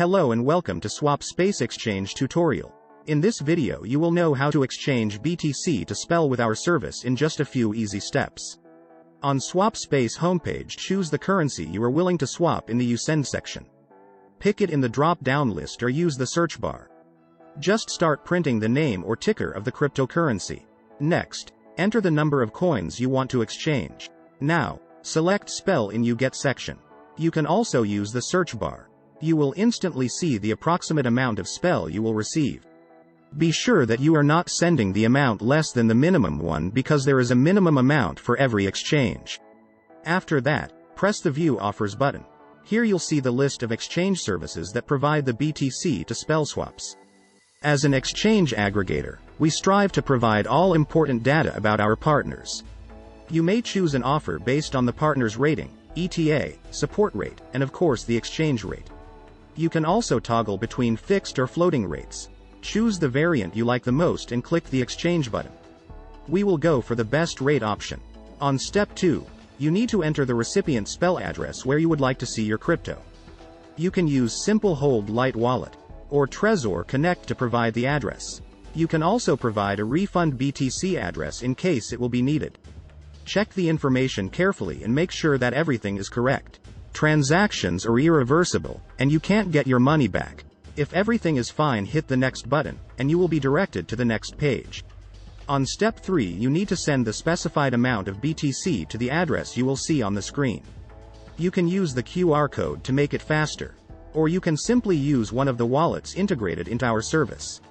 Hello and welcome to SwapSpace exchange tutorial. In this video you will know how to exchange BTC to SPEL with our service in just a few easy steps. On SwapSpace homepage, choose the currency you are willing to swap in the You Send section. Pick it in the drop-down list or use the search bar. Just start printing the name or ticker of the cryptocurrency. Next, enter the number of coins you want to exchange. Now, select SPEL in You Get section. You can also use the search bar. You will instantly see the approximate amount of SPEL you will receive. Be sure that you are not sending the amount less than the minimum one because there is a minimum amount for every exchange. After that, press the View Offers button. Here you'll see the list of exchange services that provide the BTC to SPEL swaps. As an exchange aggregator, we strive to provide all important data about our partners. You may choose an offer based on the partner's rating, ETA, support rate, and of course the exchange rate. You can also toggle between fixed or floating rates. Choose the variant you like the most and click the exchange button. We will go for the best rate option. On step 2, you need to enter the recipient SPEL address where you would like to see your crypto. You can use Simple Hold Light Wallet or Trezor Connect to provide the address. You can also provide a refund BTC address in case it will be needed. Check the information carefully and make sure that everything is correct. Transactions are irreversible, and you can't get your money back. If everything is fine, hit the next button, and you will be directed to the next page. On step 3, you need to send the specified amount of BTC to the address you will see on the screen. You can use the QR code to make it faster, or you can simply use one of the wallets integrated into our service.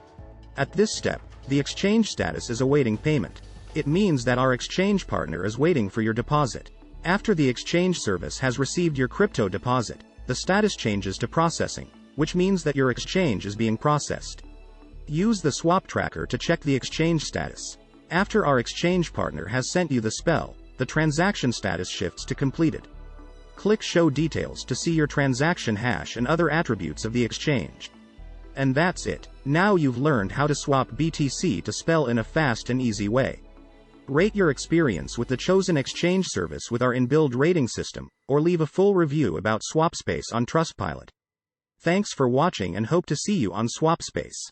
At this step, the exchange status is awaiting payment. It means that our exchange partner is waiting for your deposit. After the exchange service has received your crypto deposit, the status changes to processing, which means that your exchange is being processed. Use the swap tracker to check the exchange status. After our exchange partner has sent you the SPEL, the transaction status shifts to completed. Click Show Details to see your transaction hash and other attributes of the exchange. And that's it. Now you've learned how to swap BTC to SPEL in a fast and easy way. Rate your experience with the chosen exchange service with our inbuilt rating system, or leave a full review about SwapSpace on Trustpilot. Thanks for watching and hope to see you on SwapSpace.